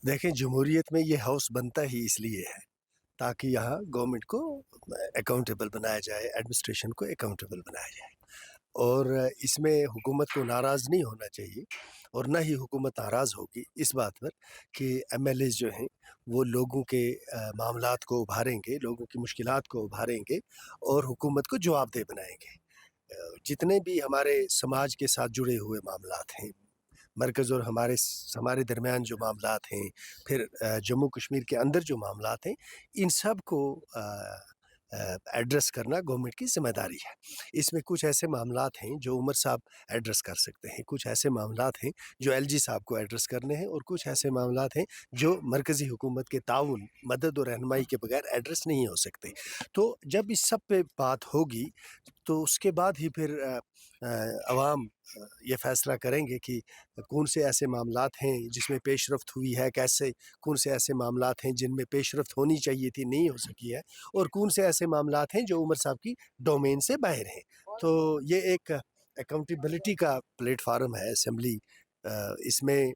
देखें, जमहूरियत में ये हाउस बनता ही इसलिए है ताकि यहाँ गवर्नमेंट को अकाउंटेबल बनाया जाए, एडमिनिस्ट्रेशन को अकाउंटेबल बनाया जाए। और इसमें हुकूमत को नाराज़ नहीं होना चाहिए और ना ही हुकूमत नाराज़ होगी इस बात पर कि एमएलएज़ जो हैं वो लोगों के मामलात को उभारेंगे, लोगों की मुश्किलात को उभारेंगे और हुकूमत को जवाबदेह बनाएंगे। जितने भी हमारे समाज के साथ जुड़े हुए मामलात हैं, मरकज़ और हमारे दरमियान जो मामलात हैं, फिर जम्मू कश्मीर के अंदर जो मामलात हैं, इन सब को एड्रेस करना गवर्नमेंट की ज़िम्मेदारी है। इसमें कुछ ऐसे मामलात हैं जो उमर साहब एड्रेस कर सकते हैं, कुछ ऐसे मामलात हैं जो एलजी साहब को एड्रेस करने हैं और कुछ ऐसे मामलात हैं जो मरकज़ी हुकूमत के ताउन, मदद और रहनुमाई के बगैर एड्रेस नहीं हो सकते। तो जब इस सब पे बात होगी तो उसके बाद ही फिर अवाम ये फ़ैसला करेंगे कि कौन से ऐसे मामलात हैं जिसमें पेशरफ़्त हुई है, कैसे कौन से ऐसे मामलात हैं जिनमें पेशरफ़्त होनी चाहिए थी, नहीं हो सकी है, और कौन से ऐसे मामलात हैं जो उमर साहब की डोमेन से बाहर हैं। तो ये एक अकाउंटेबिलिटी का प्लेटफ़ार्म है असेंबली। इसमें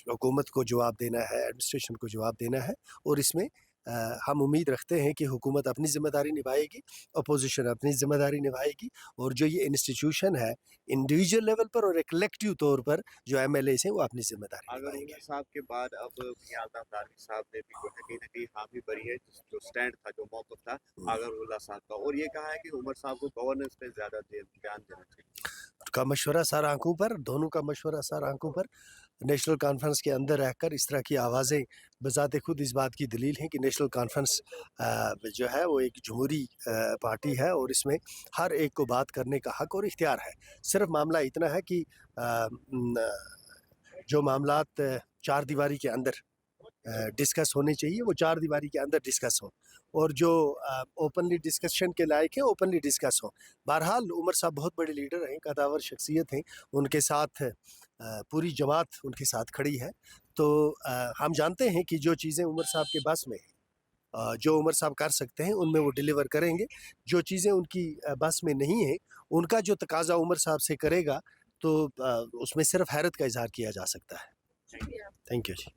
हुकूमत को जवाब देना है, एडमिनिस्ट्रेशन को जवाब देना है और इसमें हम उम्मीद रखते हैं कि हुकूमत अपनी ज़िम्मेदारी निभाएगी, अपोजिशन अपनी ज़िम्मेदारी निभाएगी और जो ये इंस्टीट्यूशन है इंडिविजुअल लेवल पर और एक कलेक्टिव तौर पर जो एमएलएज़ हैं वो अपनी ज़िम्मेदारी अगर निभाएंगे। उमर साहब के बाद अब मियां अब्दाली साहब ने भी जो है कहीं ना कहीं हामी भरी है, जो स्टैंड था, जो मौक़िफ़ था अगर साहब का, और ये कहा है कि उमर साहब को गवर्नेंस पे ज़्यादा ध्यान देना चाहिए। का मशवरा सर आंखों पर, दोनों का मशवरा सर आंखों पर। नेशनल कॉन्फ्रेंस के अंदर रहकर इस तरह की आवाज़ें बज़ाते खुद इस बात की दलील हैं कि नेशनल कॉन्फ्रेंस जो है वो एक जमहूरी पार्टी है और इसमें हर एक को बात करने का हक और इख्तियार है। सिर्फ मामला इतना है कि जो मामलात चार दीवारी के अंदर डिस्कस होने चाहिए वो चार दीवारी के अंदर डिस्कस हो और जो ओपनली डिस्कशन के लायक है ओपनली डिस्कस हो। बहरहाल उमर साहब बहुत बड़े लीडर हैं, कदावर शख्सियत हैं, उनके साथ पूरी जमात उनके साथ खड़ी है। तो हम जानते हैं कि जो चीज़ें उमर साहब के बस में जो उमर साहब कर सकते हैं उनमें वो डिलीवर करेंगे। जो चीज़ें उनकी बस में नहीं है, उनका जो तकाज़ा उमर साहब से करेगा तो उसमें सिर्फ हैरत का इज़हार किया जा सकता है। Thank you ji.